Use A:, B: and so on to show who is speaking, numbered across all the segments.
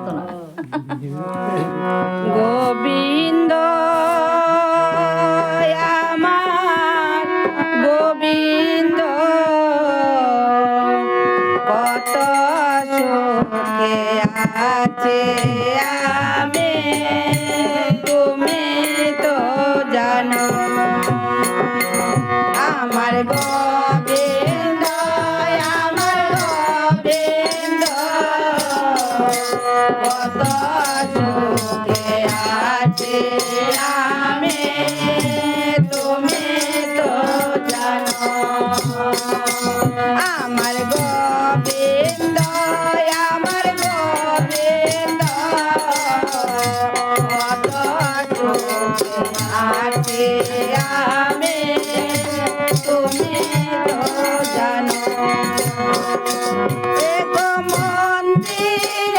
A: হতো না।
B: গোবিন্দ আমার গোবিন্দ কত সুখে আছে আমি তুমি তো জানো আমার গোবিন্দ আমার গোবিন্দ কত সুখে আছে আমি তুমি তো জানো আমার গোবিন্দ আমার গোবিন্দ কত সুখে আছে আমি তুমি তো জানো এগো মন্দিরেতে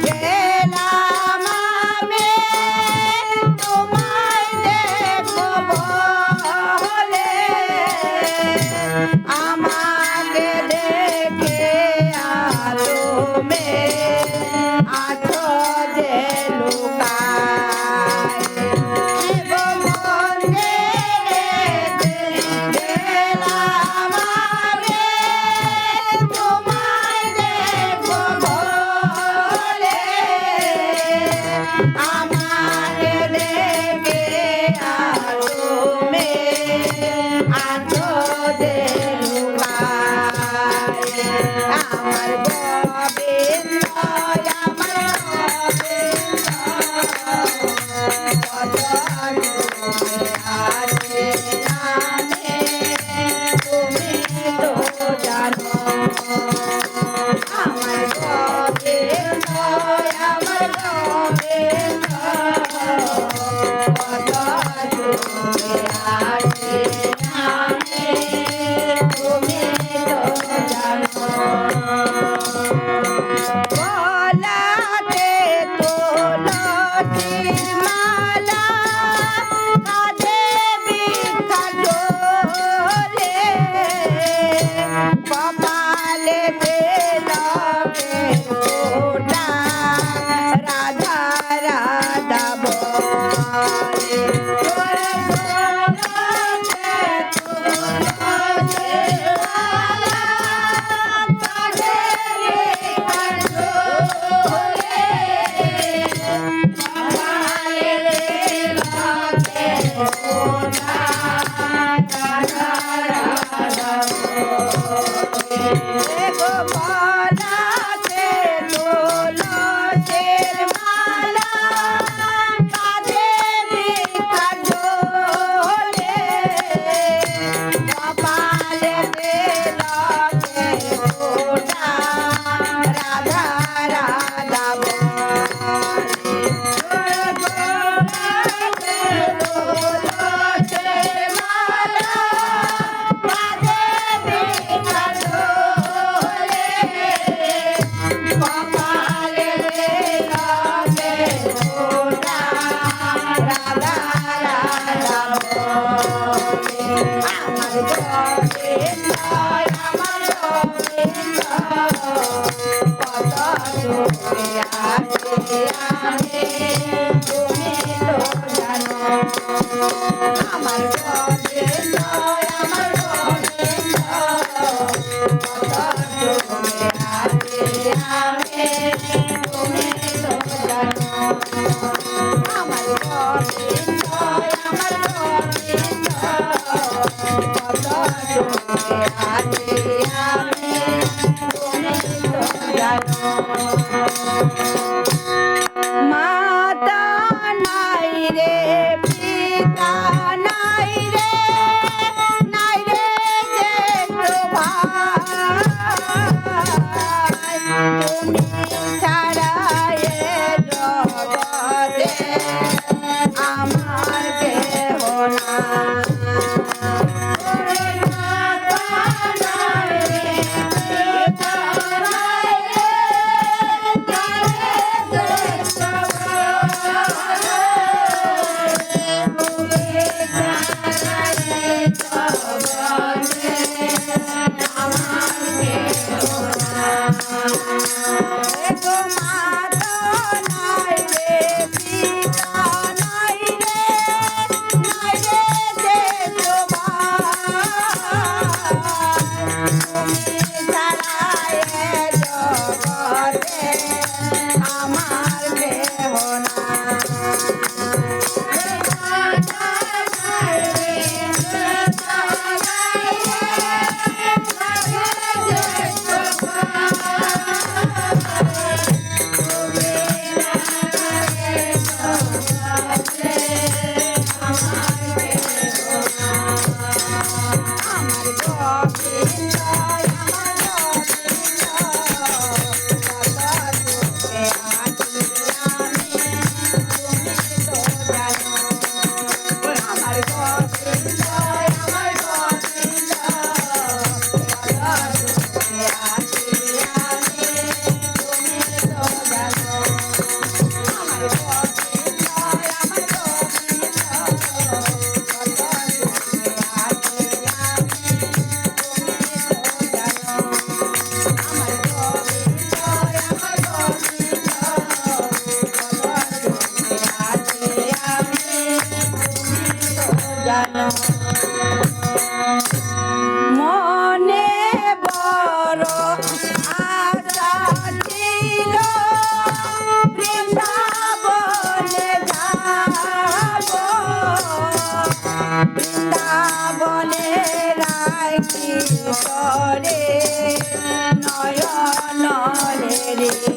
B: গেলাম আমি তোমায় দেখবো বলে আমাকে দেখে তুমি আছো যে লুকায় এগো মন্দিরেতে গেলাম আমি তোমায় দেখবো বলে আমাকে দেখে তুমি আছো যে লুকায় আমার গোবিন্দ আমার গোবিন্দ কত সুখে আছে আমি তুমি তো জানো আমার গোবিন্দ আমার গোবিন্দ কত সুখে আছে আমি তুমি তো জানো গলাতে তুলসীর মালা কাঁধে বৃক্ষা ঝোলে কপালেতে লবে ফোঁটা রাধা রাধা বলে গলাতে তুলসীর মালা কাঁধে বৃক্ষা ঝোলে কপালেতে লবে ফোঁটা রাধা রাধা বলে এগো গলাতে তুলসীর মালা কাঁধে বৃক্ষা ঝোলে কপালেতে লবে ফোঁটা রাধা রাধা বলে গলাতে তুলসীর মালা কাঁধে বৃক্ষা ঝোলে কপালেতে লবে ফোঁটা রাধা রাধা বলে আমার গোবিন্দ আমার গোবিন্দ কত সুখে আছে আমি তুমি তো জানো আমার গোবিন্দ আমার গোবিন্দ কত সুখে আছে আমি তুমি তো জানো আমার গোবিন্দ আমার গোবিন্দ কত সুখে আছে আমি তুমি তো জানো মাতা নাই রে পিতা নাই রে জ্যেষ্ঠ ভাই তুমি ছাড়া এ জগতে আমার কেহ নাই পিতা নাই রে আমার দেহ না জানো মনে বড় আশা ছিল বৃন্দাবনে যাব বৃন্দাবনে রাখি করে নয়ন রে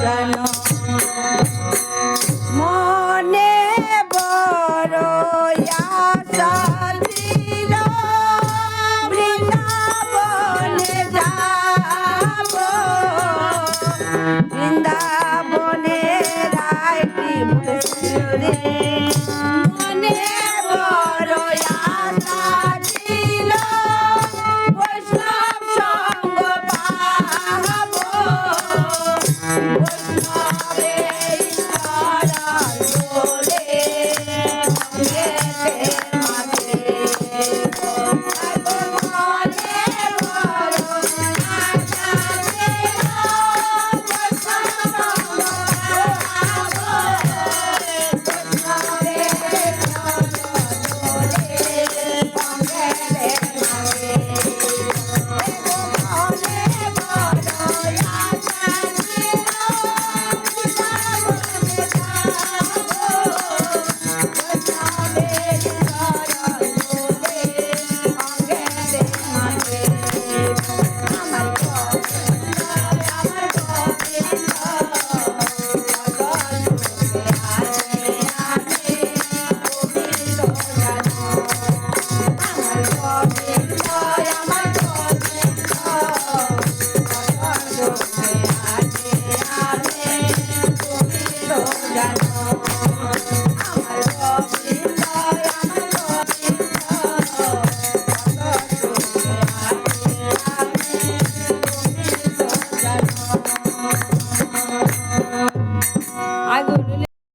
B: জানো